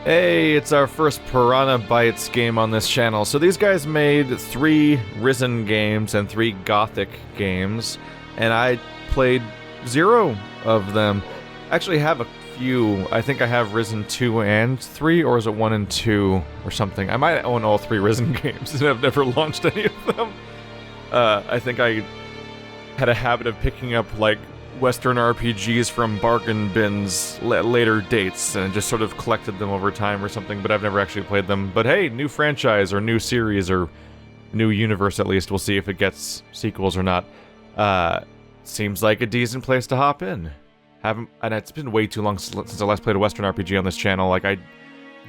Hey, it's our first Piranha Bytes game on this channel. So these guys made 3 Risen games and 3 Gothic games, and I played 0 of them. I actually have a few. I think I have Risen 2 and 3, or is it 1 and 2 or something? I might own all 3 Risen games, and I've never launched any of them. I think I had a habit of picking up, like, Western RPGs from bargain bins later dates, and just sort of collected them over time or something, but I've never actually played them. But hey, new franchise, or new series, or new universe at least. We'll see if it gets sequels or not. Seems like a decent place to hop in. And it's been way too long since I last played a Western RPG on this channel. Like, I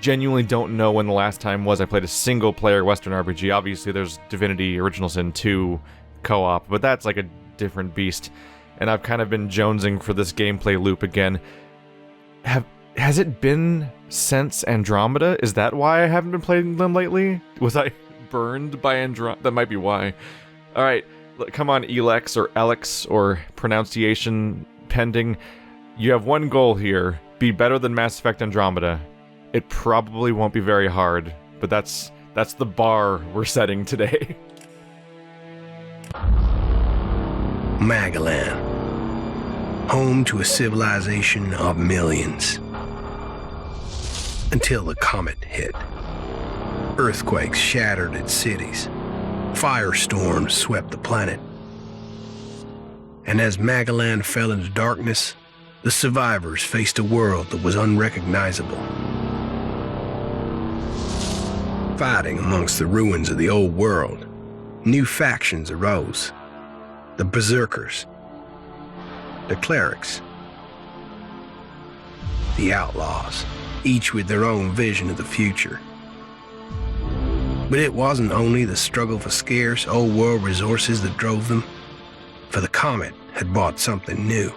genuinely don't know when the last time was I played a single-player Western RPG. Obviously, there's Divinity Original Sin 2 co-op, but that's like a different beast. And I've kind of been jonesing for this gameplay loop again. Has it been since Andromeda? Is that why I haven't been playing them lately? Was I burned by Andromeda? That might be why. Alright, come on, ELEX, or ELEX, or pronunciation pending. You have one goal here. Be better than Mass Effect Andromeda. It probably won't be very hard, but that's the bar we're setting today. Magalan, home to a civilization of millions. Until the comet hit. Earthquakes shattered its cities. Firestorms swept the planet. And as Magalan fell into darkness, the survivors faced a world that was unrecognizable. Fighting amongst the ruins of the old world, new factions arose. The Berserkers, the Clerics, the Outlaws, each with their own vision of the future. But it wasn't only the struggle for scarce old world resources that drove them, for the comet had brought something new.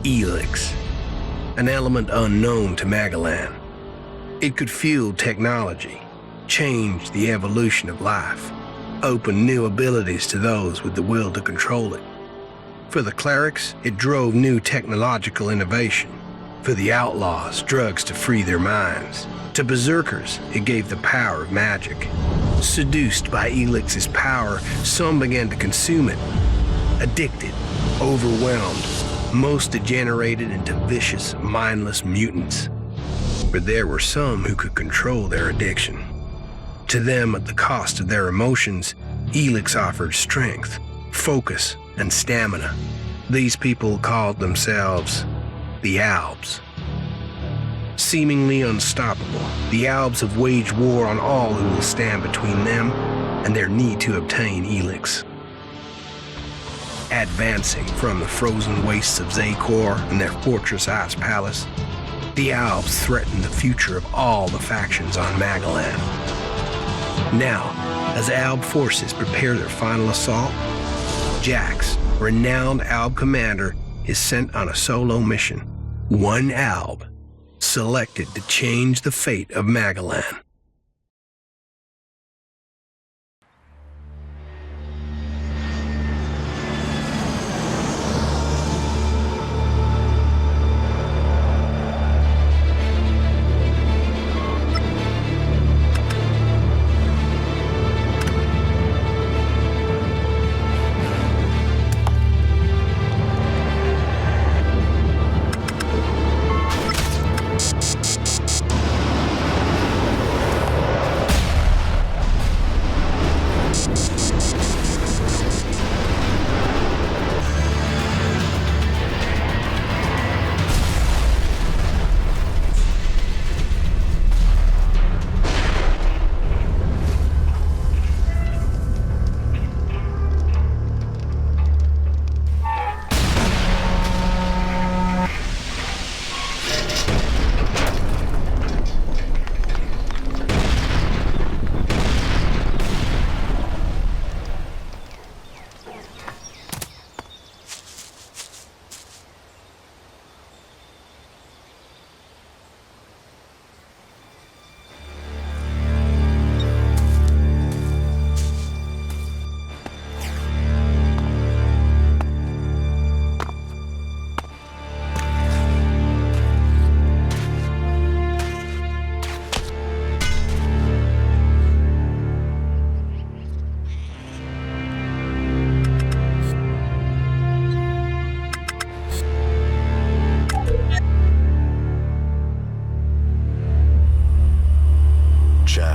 ELEX, an element unknown to Magalan. It could fuel technology, change the evolution of life, open new abilities to those with the will to control it. For the clerics, it drove new technological innovation. For the outlaws, drugs to free their minds. To berserkers, it gave the power of magic. Seduced by ELEX's power, some began to consume it. Addicted, overwhelmed, most degenerated into vicious, mindless mutants. But there were some who could control their addiction. To them, at the cost of their emotions, ELEX offered strength, focus, and stamina. These people called themselves the Albs. Seemingly unstoppable, the Albs have waged war on all who will stand between them and their need to obtain ELEX. Advancing from the frozen wastes of Zakor and their fortress Ice Palace, the Albs threaten the future of all the factions on Magalan. Now, as Alb forces prepare their final assault, Jax, renowned Alb commander, is sent on a solo mission. One Alb, selected to change the fate of Magalan.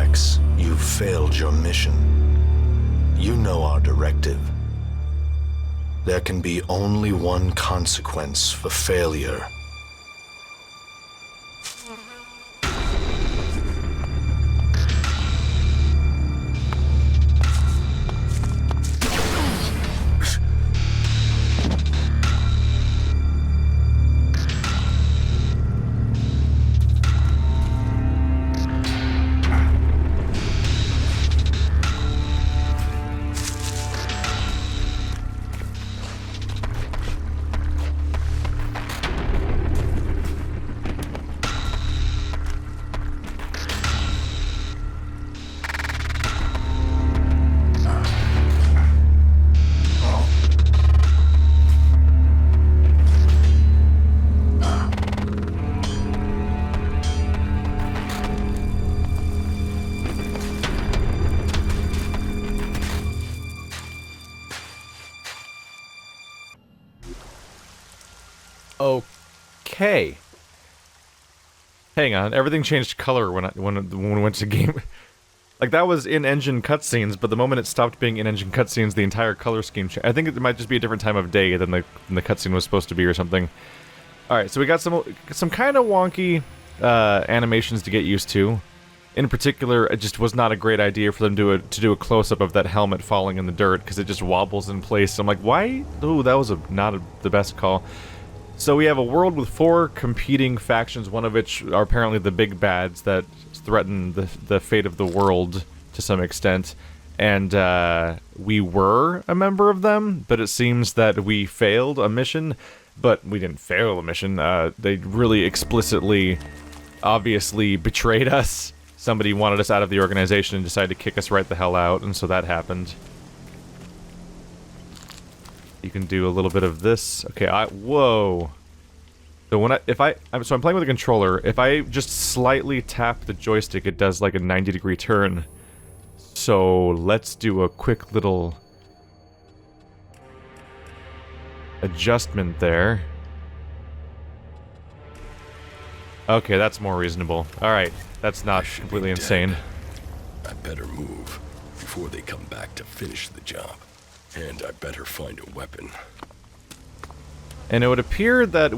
Jax, you've failed your mission. You know our directive. There can be only one consequence for failure. Okay. Hang on, everything changed color when we went to game. Like, that was in-engine cutscenes, but the moment it stopped being in-engine cutscenes, the entire color scheme changed. I think it might just be a different time of day than the cutscene was supposed to be or something. Alright, so we got some kind of wonky animations to get used to. In particular, it just was not a great idea for them to do a close-up of that helmet falling in the dirt, because it just wobbles in place. I'm like, why? Ooh, that was not the best call. So we have a world with 4 competing factions, one of which are apparently the big bads that threaten the fate of the world to some extent. And we were a member of them, but it seems that we failed a mission. But we didn't fail a mission. They really explicitly, obviously betrayed us. Somebody wanted us out of the organization and decided to kick us right the hell out, and so that happened. You can do a little bit of this. Okay, whoa. So I'm playing with a controller. If I just slightly tap the joystick, it does like a 90-degree turn. So let's do a quick little adjustment there. Okay, that's more reasonable. Alright, that's not completely insane. I better move before they come back to finish the job. And I better find a weapon. And it would appear that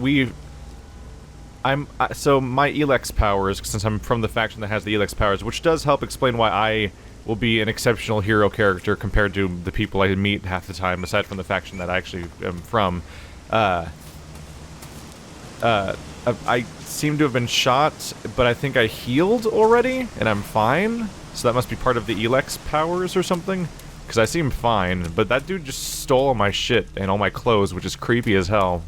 so my ELEX powers, since I'm from the faction that has the ELEX powers, which does help explain why I will be an exceptional hero character compared to the people I meet half the time, aside from the faction that I actually am from. I seem to have been shot, but I think I healed already, and I'm fine. So that must be part of the ELEX powers or something. Because I seem fine, but that dude just stole all my shit and all my clothes, which is creepy as hell.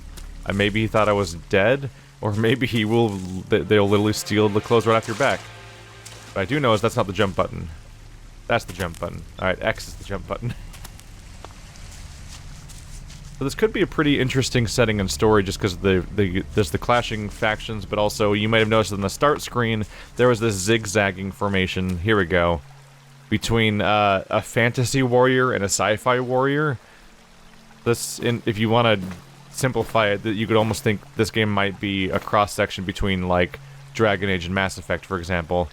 Maybe he thought I was dead, or maybe they'll literally steal the clothes right off your back. What I do know is that's not the jump button. That's the jump button. Alright, X is the jump button. So this could be a pretty interesting setting and story just because there's the clashing factions, but also you might have noticed on the start screen there was this zigzagging formation. Here we go. Between a fantasy warrior and a sci-fi warrior. If you want to simplify it, you could almost think this game might be a cross-section between, like, Dragon Age and Mass Effect, for example.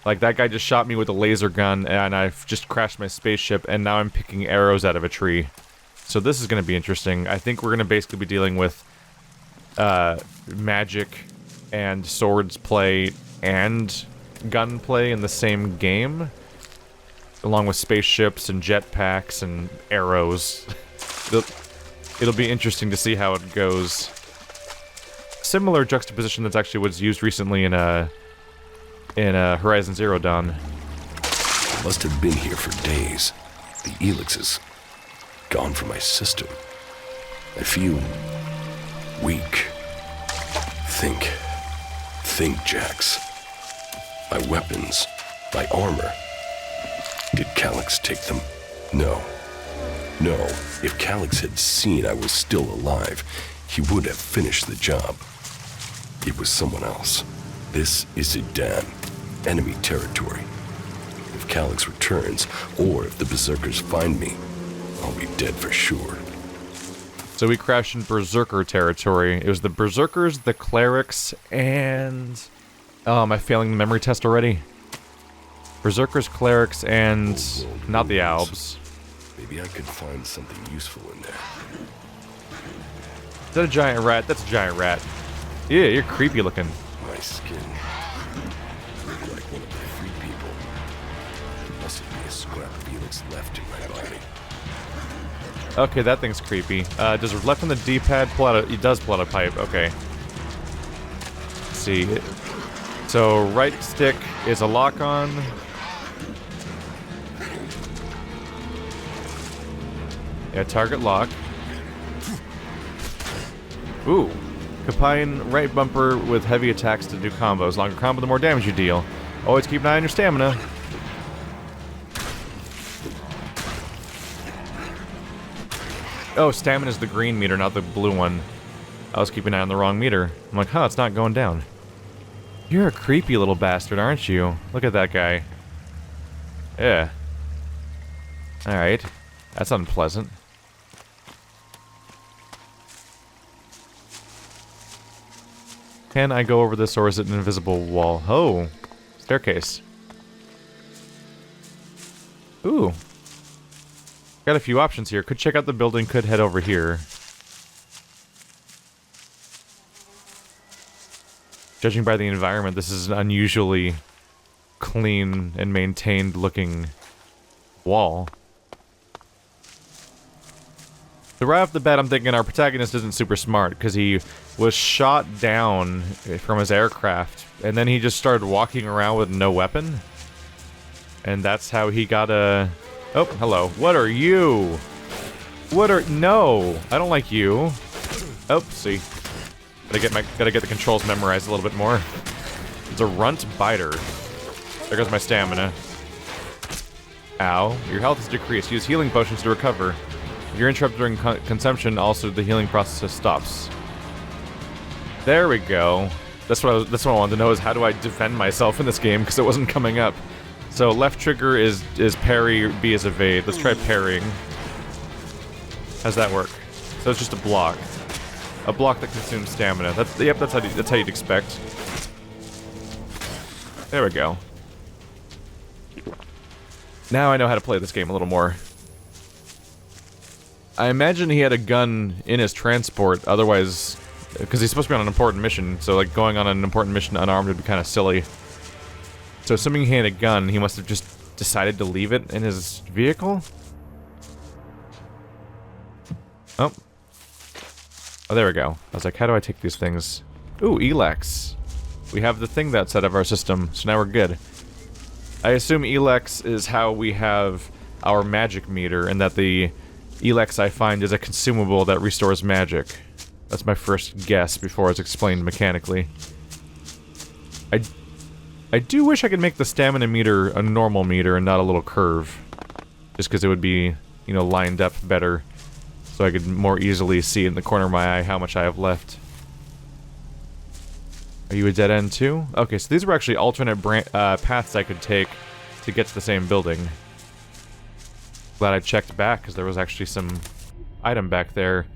Like, that guy just shot me with a laser gun, and I've just crashed my spaceship, and now I'm picking arrows out of a tree. So this is going to be interesting. I think we're going to basically be dealing with magic and swords play and gunplay in the same game. Along with spaceships and jetpacks and arrows. It'll be interesting to see how it goes. Similar juxtaposition that's actually was used recently in Horizon Zero Dawn. Must have been here for days. The ELEX is gone from my system. I feel weak. Think, Jax. My weapons, my armor. Did Calyx take them? No. If Calyx had seen I was still alive, he would have finished the job. It was someone else. This is Idan, enemy territory. If Calyx returns, or if the Berserkers find me, I'll be dead for sure. So we crashed in Berserker territory. It was the Berserkers, the Clerics, and... Oh, am I failing the memory test already? Berserkers, clerics, and not the Albs. Maybe I could find something useful in there. Is that a giant rat? That's a giant rat. Yeah, you're creepy looking. My skin. Look like one of the free people. There must be a scrap of ELEX left in my body. Okay, that thing's creepy. Does left on the D-pad pull out a... It does pull out a pipe. Okay. Let's see. So, right stick is a lock-on. Yeah, target lock. Ooh. Combine right bumper with heavy attacks to do combos. Longer combo, the more damage you deal. Always keep an eye on your stamina. Oh, stamina's the green meter, not the blue one. I was keeping an eye on the wrong meter. I'm like, huh, it's not going down. You're a creepy little bastard, aren't you? Look at that guy. Yeah. Alright. That's unpleasant. Can I go over this, or is it an invisible wall? Oh! Staircase. Ooh. Got a few options here. Could check out the building, could head over here. Judging by the environment, this is an unusually clean and maintained looking wall. So right off the bat, I'm thinking our protagonist isn't super smart, because he was shot down from his aircraft, and then he just started walking around with no weapon. And that's how he got a... Oh, hello. What are you? What are... No! I don't like you. Oh, see. Gotta get the controls memorized a little bit more. It's a runt biter. There goes my stamina. Ow. Your health is decreased. Use healing potions to recover. If you're interrupted during consumption, also the healing process stops. There we go. That's what I wanted to know, is how do I defend myself in this game, because it wasn't coming up. So left trigger is parry, B is evade. Let's try parrying. How's that work? So it's just a block. A block that consumes stamina. That's how you'd expect. There we go. Now I know how to play this game a little more. I imagine he had a gun in his transport, otherwise... Because he's supposed to be on an important mission, so like going on an important mission unarmed would be kind of silly. So assuming he had a gun, he must have just decided to leave it in his vehicle? Oh. Oh, there we go. I was like, how do I take these things? Ooh, ELEX. We have the thing that's out of our system, so now we're good. I assume ELEX is how we have our magic meter, and that the ELEX I find is a consumable that restores magic. That's my first guess before it's explained mechanically. I do wish I could make the stamina meter a normal meter and not a little curve. Just because it would be, you know, lined up better. So I could more easily see in the corner of my eye how much I have left. Are you a dead end too? Okay, so these were actually alternate paths I could take to get to the same building. Glad I checked back, because there was actually some item back there.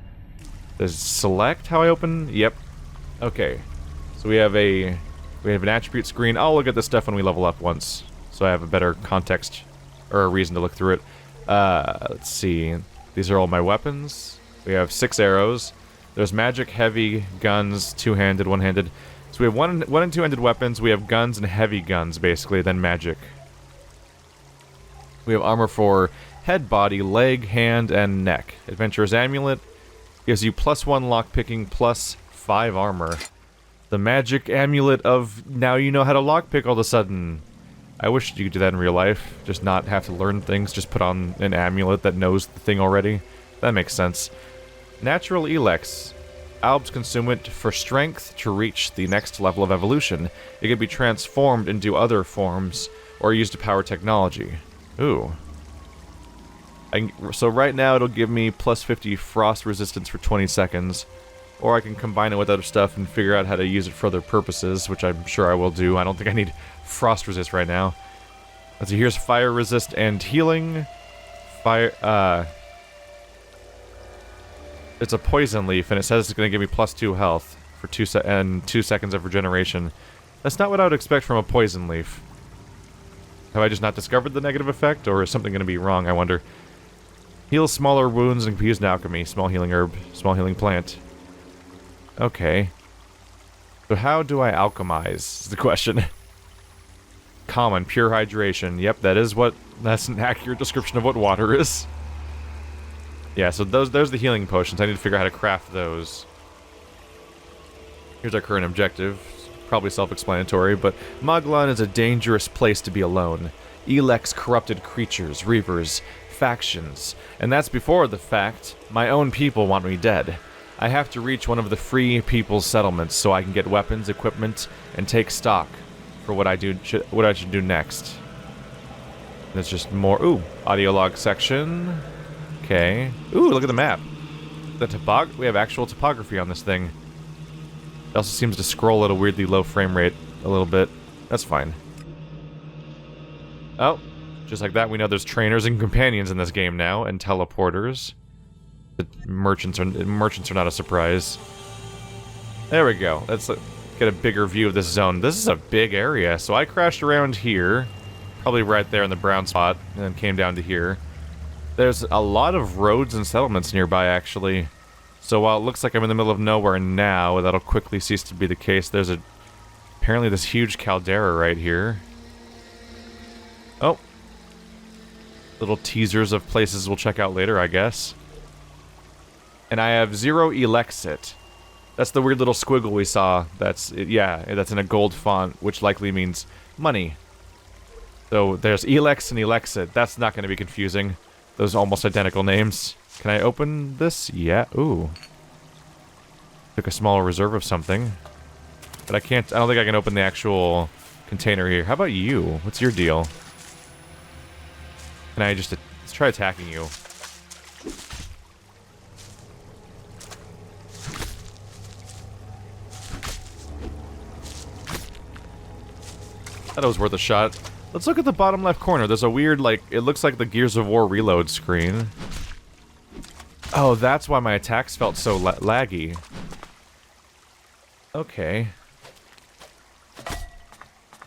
Does select how I open? Yep. Okay. So we have an attribute screen. I'll look at this stuff when we level up once, so I have a better context or a reason to look through it. Let's see. These are all my weapons. We have 6 arrows. There's magic, heavy, guns, two-handed, one-handed. So we have one and two-handed weapons. We have guns and heavy guns, basically, then magic. We have armor for head, body, leg, hand, and neck. Adventurer's amulet gives you +1 lockpicking, +5 armor. The magic amulet of now you know how to lockpick all of a sudden. I wish you could do that in real life. Just not have to learn things, just put on an amulet that knows the thing already. That makes sense. Natural ELEX. Albs consume it for strength to reach the next level of evolution. It can be transformed into other forms, or used to power technology. Ooh. So right now it'll give me +50 frost resistance for 20 seconds. Or I can combine it with other stuff and figure out how to use it for other purposes, which I'm sure I will do. I don't think I need frost resist right now. Let's see, here's fire resist and healing. It's a poison leaf, and it says it's going to give me +2 health for 2 seconds of regeneration. That's not what I would expect from a poison leaf. Have I just not discovered the negative effect, or is something going to be wrong, I wonder? Heals smaller wounds and can be used in alchemy. Small healing herb. Small healing plant. Okay. So how do I alchemize, is the question. Common, pure hydration. Yep, that's an accurate description of what water is. Yeah, so those are the healing potions. I need to figure out how to craft those. Here's our current objective. Probably self-explanatory, but Magalan is a dangerous place to be alone. ELEX corrupted creatures, reavers, factions, and that's before the fact my own people want me dead. I have to reach one of the free people's settlements so I can get weapons, equipment, and take stock for what I should do next. There's just more. Ooh, audio log section. Okay. Ooh, look at the map. We have actual topography on this thing. It also seems to scroll at a weirdly low frame rate a little bit. That's fine. Oh, just like that, we know there's trainers and companions in this game now, and teleporters. The merchants are not a surprise. There we go. Let's get a bigger view of this zone. This is a big area, so I crashed around here, probably right there in the brown spot, and then came down to here. There's a lot of roads and settlements nearby, actually. So while it looks like I'm in the middle of nowhere now, that'll quickly cease to be the case. There's apparently this huge caldera right here. Oh. Little teasers of places we'll check out later, I guess. And I have 0 ELEX. That's the weird little squiggle we saw. That's in a gold font, which likely means money. So there's ELEX and ELEX. That's not going to be confusing. Those almost identical names. Can I open this? Yeah. Ooh. Took a small reserve of something. But I don't think I can open the actual container here. How about you? What's your deal? Can I just... let's try attacking you. Thought it was worth a shot. Let's look at the bottom left corner. There's a weird, it looks like the Gears of War reload screen. Oh, that's why my attacks felt so laggy. Okay.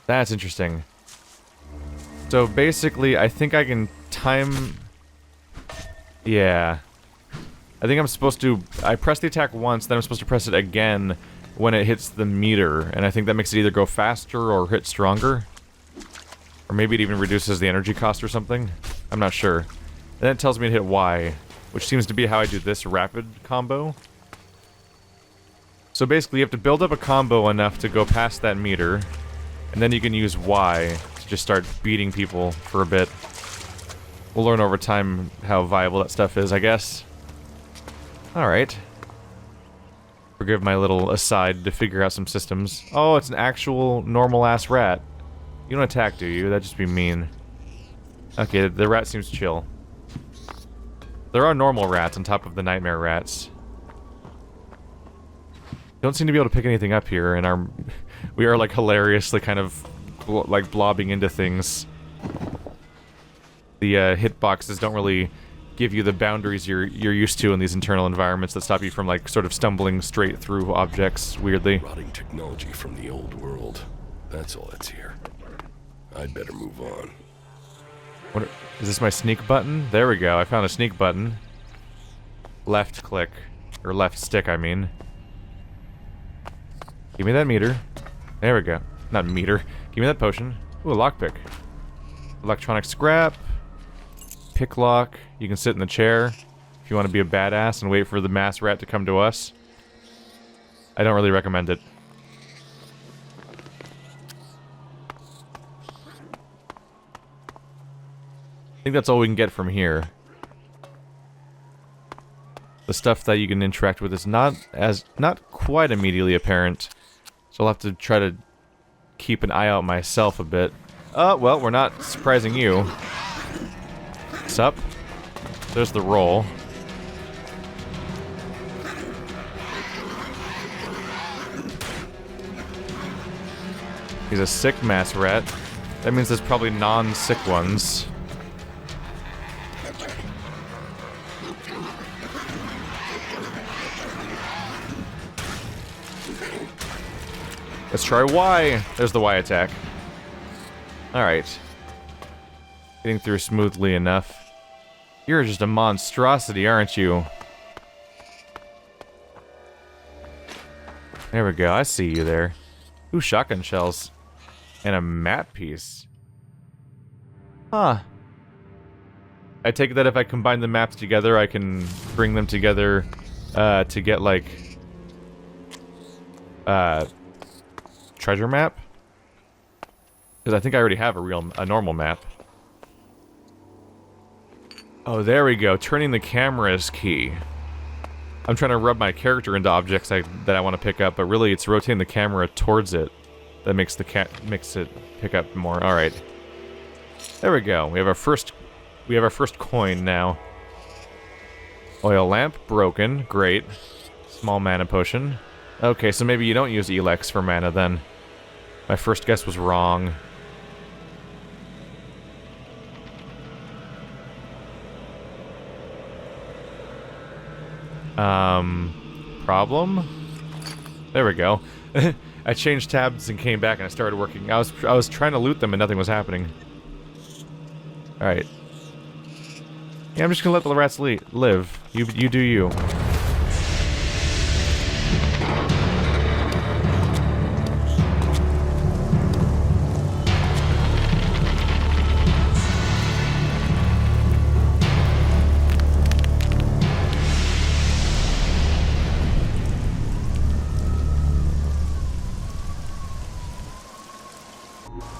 That's interesting. So basically, I think I can time... Yeah. I think I'm supposed to... I press the attack once, then I'm supposed to press it again when it hits the meter, and I think that makes it either go faster or hit stronger. Or maybe it even reduces the energy cost or something. I'm not sure. And then it tells me to hit Y, which seems to be how I do this rapid combo. So basically you have to build up a combo enough to go past that meter, and then you can use Y to just start beating people for a bit. We'll learn over time how viable that stuff is, I guess. Alright. Forgive my little aside to figure out some systems. Oh, it's an actual normal-ass rat. You don't attack, do you? That'd just be mean. Okay, the rat seems chill. There are normal rats on top of the nightmare rats. Don't seem to be able to pick anything up here, and we are hilariously kind of blobbing into things. The hitboxes don't really give you the boundaries you're used to in these internal environments that stop you from sort of stumbling straight through objects weirdly. Rotting technology from the old world. That's all that's here. I'd better move on. Is this my sneak button? There we go. I found a sneak button. Left click. Or left stick, I mean. Give me that meter. There we go. Not meter. Give me that potion. Ooh, a lockpick. Electronic scrap. Pick lock. You can sit in the chair if you want to be a badass and wait for the mass rat to come to us. I don't really recommend it. I think that's all we can get from here. The stuff that you can interact with is not quite immediately apparent. So I'll have to try to keep an eye out myself a bit. Well, we're not surprising you. What's up? There's the roll. He's a sick mass rat. That means there's probably non-sick ones. Let's try Y. There's the Y attack. Alright. getting through smoothly enough. You're just a monstrosity, aren't you? There we go, I see you there. Ooh, shotgun shells. And a map piece. Huh. I take it that if I combine the maps together, I can bring them together to get, like, treasure map? Because I think I already have a normal map. Oh, there we go. Turning the camera is key. I'm trying to rub my character into objects that I want to pick up, but really it's rotating the camera towards it that makes it pick up more. All right. There we go. We have our first coin now. Oil lamp broken. Great. Small mana potion. Okay, so maybe you don't use ELEX for mana then. My first guess was wrong. Problem? There we go. I changed tabs and came back and I started working. I was trying to loot them and nothing was happening. Alright. Yeah, I'm just gonna let the rats live. You do you.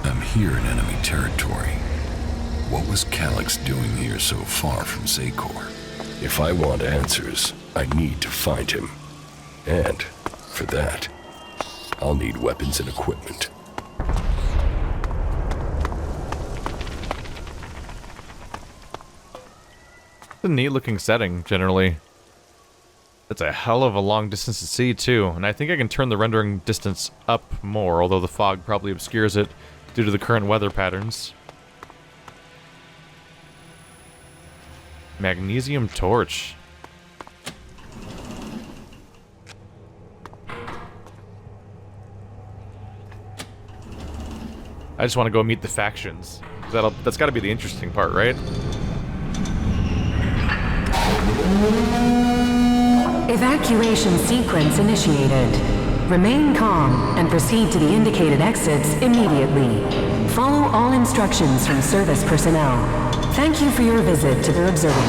I'm here in enemy territory. What was Calyx doing here so far from Zakor? If I want answers, I need to find him. And, for that, I'll need weapons and equipment. It's a neat looking setting, generally. It's a hell of a long distance to see, too, and I think I can turn the rendering distance up more, although the fog probably obscures it due to the current weather patterns. Magnesium torch. I just want to go meet the factions. That's got to be the interesting part, right? Evacuation sequence initiated. Remain calm and proceed to the indicated exits immediately. Follow all instructions from service personnel. Thank you for your visit to the observatory.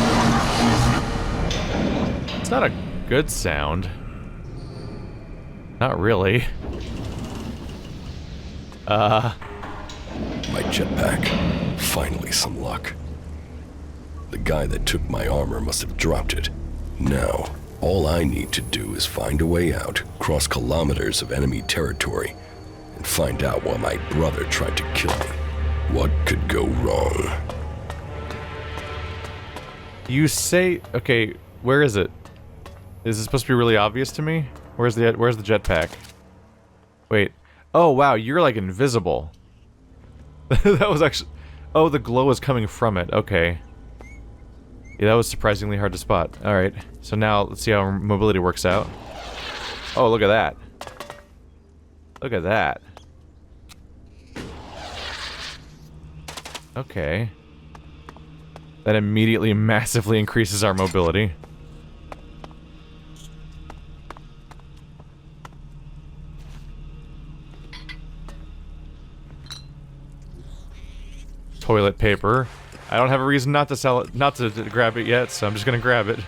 It's not a good sound. Not really. My jetpack. Finally some luck. The guy that took my armor must have dropped it. Now, all I need to do is find a way out, cross kilometers of enemy territory, and find out why my brother tried to kill me. What could go wrong? You say... Okay, where is it? Is it supposed to be really obvious to me? Where's the jetpack? Wait. Oh, wow, you're like invisible. That was actually... Oh, the glow is coming from it. Okay. Yeah, that was surprisingly hard to spot. Alright, so now let's see how mobility works out. Oh, look at that. Look at that. Okay. That immediately massively increases our mobility. Toilet paper. I don't have a reason not to sell it, not to grab it yet, so I'm just gonna grab it.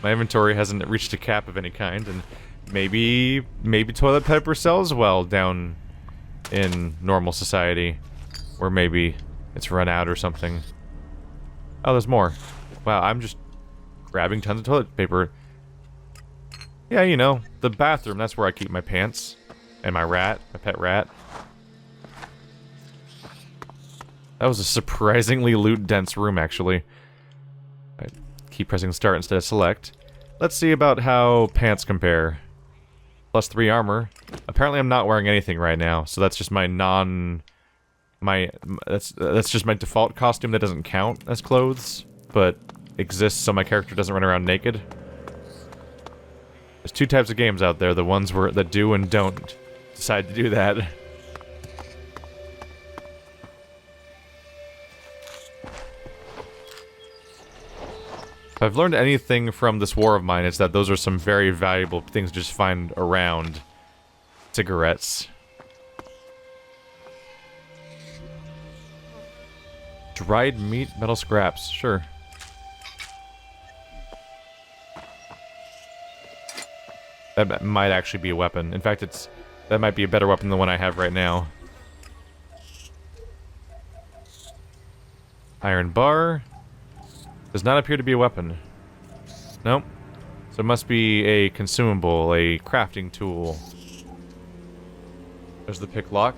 My inventory hasn't reached a cap of any kind, and maybe toilet paper sells well down in normal society, or maybe it's run out or something. Oh, there's more. Wow, I'm just grabbing tons of toilet paper. Yeah, you know, the bathroom, that's where I keep my pants. And my rat, my pet rat. That was a surprisingly loot-dense room, actually. I keep pressing start instead of select. Let's see about how pants compare. +3 armor. Apparently I'm not wearing anything right now, so that's just my that's just my default costume that doesn't count as clothes, but exists so my character doesn't run around naked. There's two types of games out there, the ones that do and don't decide to do that. If I've learned anything from this war of mine, it's that those are some very valuable things to just find around. Cigarettes. Dried meat, metal scraps. Sure. That might actually be a weapon. In fact, that might be a better weapon than the one I have right now. Iron bar. Does not appear to be a weapon. Nope. So it must be a consumable, a crafting tool. There's the pick lock.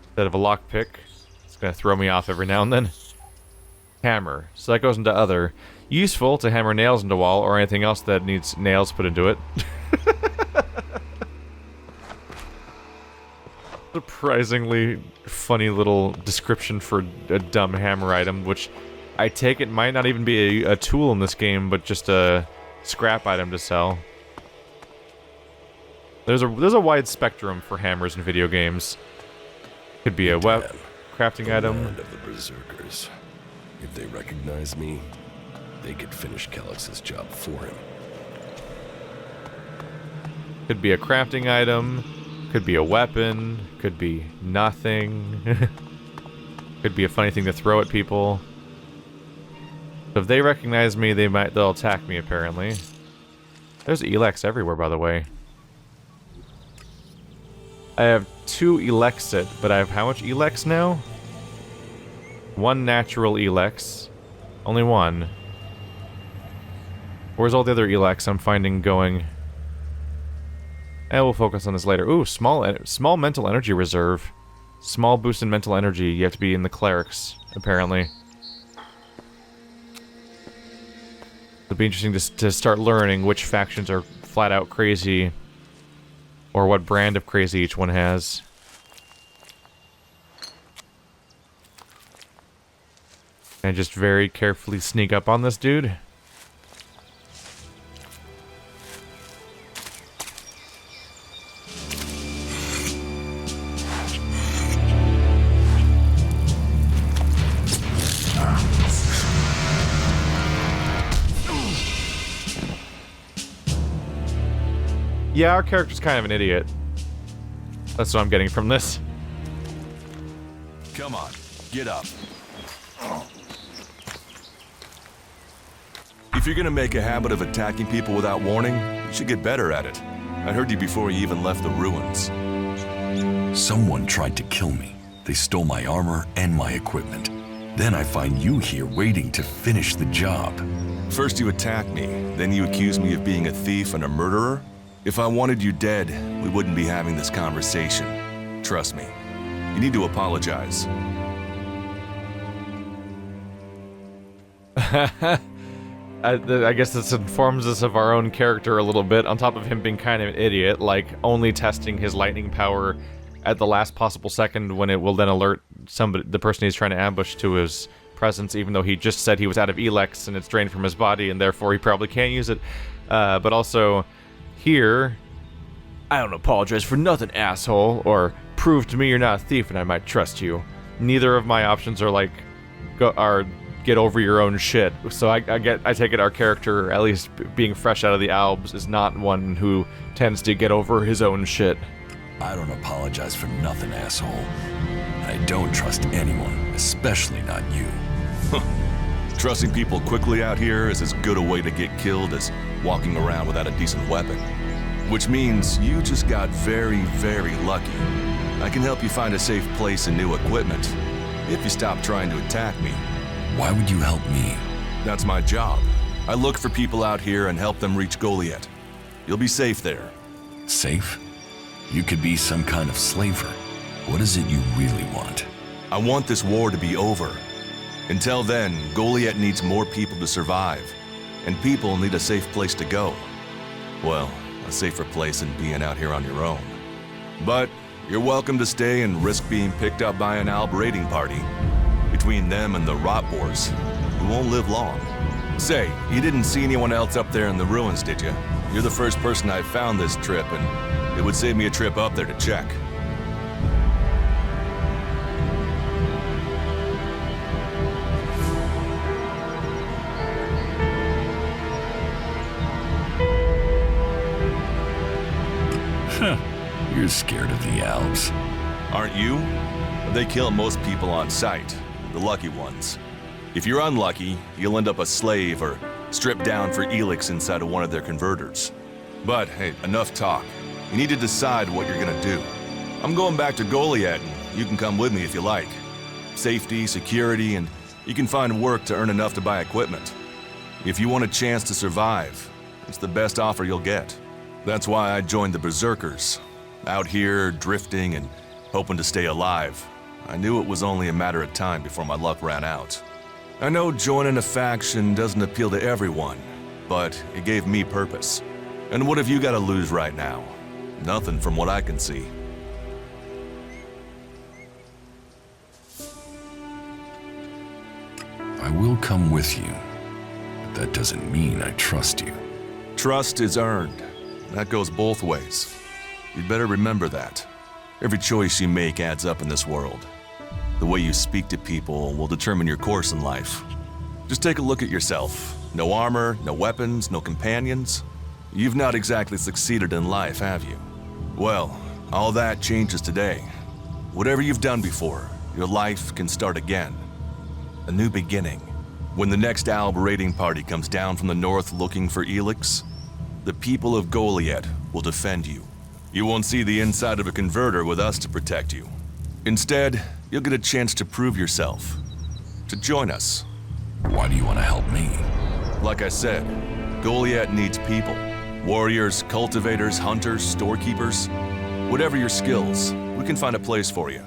Instead of a lock pick. It's gonna throw me off every now and then. Hammer. So that goes into other. Useful to hammer nails into wall or anything else that needs nails put into it. Surprisingly funny little description for a dumb hammer item, which I take it might not even be a tool in this game, but just a scrap item to sell. There's a wide spectrum for hammers in video games. Could be a crafting item. Land of the Berserkers. If they recognize me, they could finish Calix's job for him. Could be a crafting item. Could be a weapon. Could be nothing. Could be a funny thing to throw at people. So if they recognize me, they'll attack me, apparently. There's ELEX everywhere, by the way. I have 2 ELEX but I have how much ELEX now? 1 natural ELEX. Only 1. Where's all the other ELEX I'm finding going? And we'll focus on this later. Ooh, small mental energy reserve. Small boost in mental energy. You have to be in the clerics, apparently. It'll be interesting to start learning which factions are flat out crazy, or what brand of crazy each one has. And just very carefully sneak up on this dude. Yeah, our character's kind of an idiot. That's what I'm getting from this. Come on, get up. If you're gonna make a habit of attacking people without warning, you should get better at it. I heard you before you even left the ruins. Someone tried to kill me. They stole my armor and my equipment. Then I find you here waiting to finish the job. First you attack me, then you accuse me of being a thief and a murderer? If I wanted you dead, we wouldn't be having this conversation. Trust me. You need to apologize. I guess this informs us of our own character a little bit, on top of him being kind of an idiot, like only testing his lightning power at the last possible second when it will then alert the person he's trying to ambush to his presence, even though he just said he was out of ELEX and it's drained from his body and therefore he probably can't use it. But also, here, I don't apologize for nothing, asshole, or prove to me you're not a thief and I might trust you. Neither of my options are like, get over your own shit. So I take it our character, at least being fresh out of the Albs, is not one who tends to get over his own shit. I don't apologize for nothing, asshole. And I don't trust anyone, especially not you. Trusting people quickly out here is as good a way to get killed as walking around without a decent weapon. Which means you just got very, very lucky. I can help you find a safe place and new equipment, if you stop trying to attack me. Why would you help me? That's my job. I look for people out here and help them reach Goliath. You'll be safe there. Safe? You could be some kind of slaver. What is it you really want? I want this war to be over. Until then, Goliath needs more people to survive, and people need a safe place to go. Well, a safer place than being out here on your own. But you're welcome to stay and risk being picked up by an Alb raiding party. Between them and the Rot Wars, you won't live long. Say, you didn't see anyone else up there in the ruins, did you? You're the first person I found this trip, and it would save me a trip up there to check. Who's scared of the Alps? Aren't you? They kill most people on sight, the lucky ones. If you're unlucky, you'll end up a slave or stripped down for ELEX inside of one of their converters. But hey, enough talk. You need to decide what you're gonna do. I'm going back to Goliath, and you can come with me if you like. Safety, security, and you can find work to earn enough to buy equipment. If you want a chance to survive, it's the best offer you'll get. That's why I joined the Berserkers. Out here, drifting and hoping to stay alive. I knew it was only a matter of time before my luck ran out. I know joining a faction doesn't appeal to everyone, but it gave me purpose. And what have you got to lose right now? Nothing from what I can see. I will come with you, but that doesn't mean I trust you. Trust is earned. That goes both ways. You'd better remember that. Every choice you make adds up in this world. The way you speak to people will determine your course in life. Just take a look at yourself. No armor, no weapons, no companions. You've not exactly succeeded in life, have you? Well, all that changes today. Whatever you've done before, your life can start again. A new beginning. When the next Alb raiding party comes down from the north looking for ELEX, the people of Goliath will defend you. You won't see the inside of a converter with us to protect you. Instead, you'll get a chance to prove yourself. To join us. Why do you want to help me? Like I said, Goliath needs people. Warriors, cultivators, hunters, storekeepers. Whatever your skills, we can find a place for you.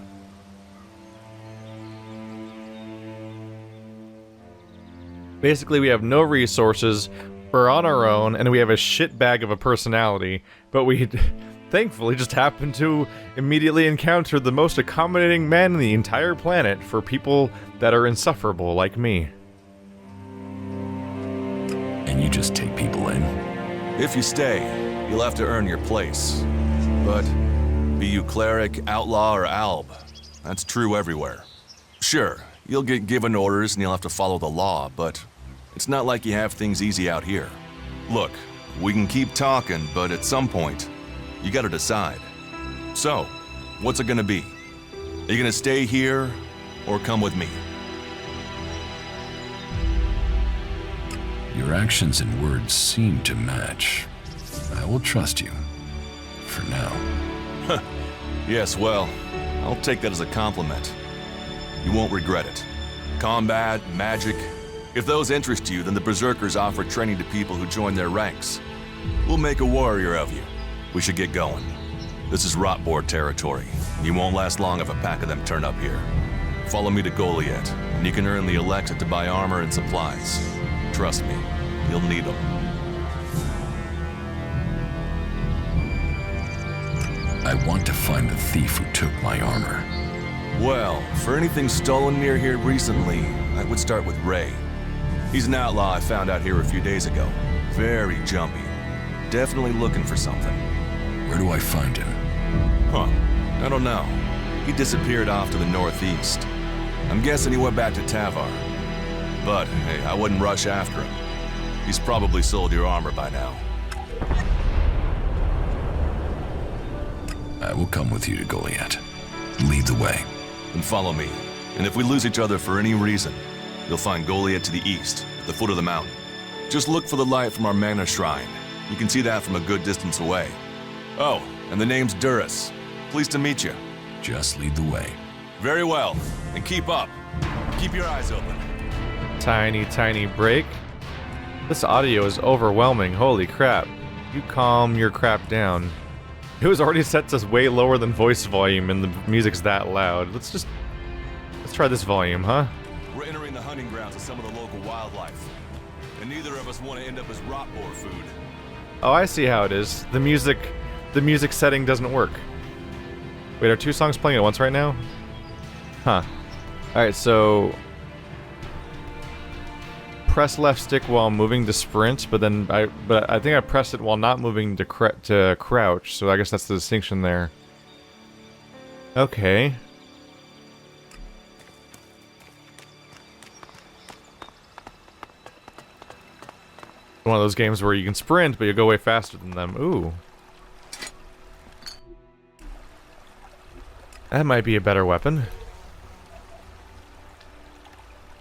Basically, we have no resources, we're on our own, and we have a shitbag of a personality, but we thankfully just happen to immediately encounter the most accommodating man on the entire planet for people that are insufferable like me. And you just take people in? If you stay, you'll have to earn your place. But be you cleric, outlaw, or alb, that's true everywhere. Sure, you'll get given orders and you'll have to follow the law, but it's not like you have things easy out here. Look, we can keep talking, but at some point, you gotta decide. So, what's it gonna be? Are you gonna stay here, or come with me? Your actions and words seem to match. I will trust you. For now. Yes, well, I'll take that as a compliment. You won't regret it. Combat, magic. If those interest you, then the Berserkers offer training to people who join their ranks. We'll make a warrior of you. We should get going. This is Rotboard territory. You won't last long if a pack of them turn up here. Follow me to Goliath, and you can earn the ELEX to buy armor and supplies. Trust me, you'll need them. I want to find the thief who took my armor. Well, for anything stolen near here recently, I would start with Ray. He's an outlaw I found out here a few days ago. Very jumpy. Definitely looking for something. Where do I find him? Huh. I don't know. He disappeared off to the northeast. I'm guessing he went back to Tavar. But, hey, I wouldn't rush after him. He's probably sold your armor by now. I will come with you to Goliath. Lead the way. Then follow me. And if we lose each other for any reason, you'll find Goliath to the east, at the foot of the mountain. Just look for the light from our mana shrine. You can see that from a good distance away. Oh, and the name's Duras. Pleased to meet you. Just lead the way. Very well. And keep up. Keep your eyes open. Tiny break. This audio is overwhelming, holy crap. You calm your crap down. It was already set to way lower than voice volume and the music's that loud. Let's try this volume, huh? We're entering the hunting grounds of some of the local wildlife. And neither of us want to end up as rotboar food. Oh, I see how it is. The music setting doesn't work. Wait, are two songs playing at once right now? Huh. Alright, so press left stick while moving to sprint, but I think I pressed it while not moving to crouch, so I guess that's the distinction there. Okay. One of those games where you can sprint, but you go way faster than them. Ooh. That might be a better weapon.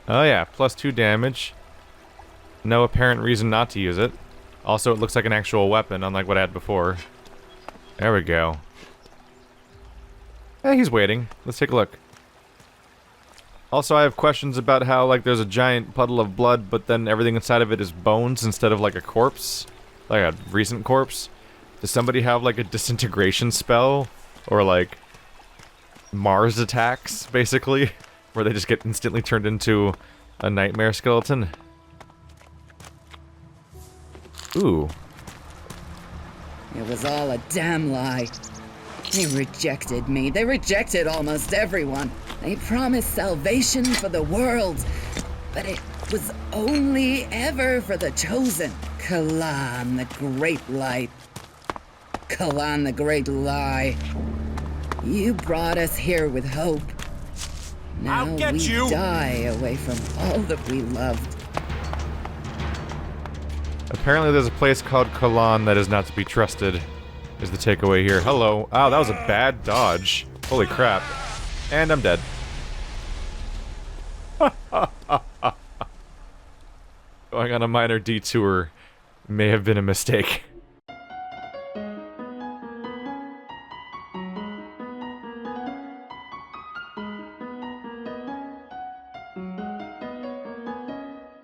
Oh yeah, +2 damage. No apparent reason not to use it. Also, it looks like an actual weapon, unlike what I had before. There we go. Hey, he's waiting. Let's take a look. Also, I have questions about how, like, there's a giant puddle of blood, but then everything inside of it is bones instead of, like, a corpse. Like a recent corpse. Does somebody have, like, a disintegration spell? Or, like, Mars attacks, basically? Where they just get instantly turned into a nightmare skeleton? Ooh. It was all a damn lie. They rejected me. They rejected almost everyone. They promised salvation for the world, but it was only ever for the chosen. Kalan, the great light. Kalan, the great lie. You brought us here with hope. Now I'll get we you. die away from all that we loved. Apparently there's a place called Kalan that is not to be trusted, is the takeaway here. Hello. Oh, that was a bad dodge. Holy crap. And I'm dead. Going on a minor detour may have been a mistake.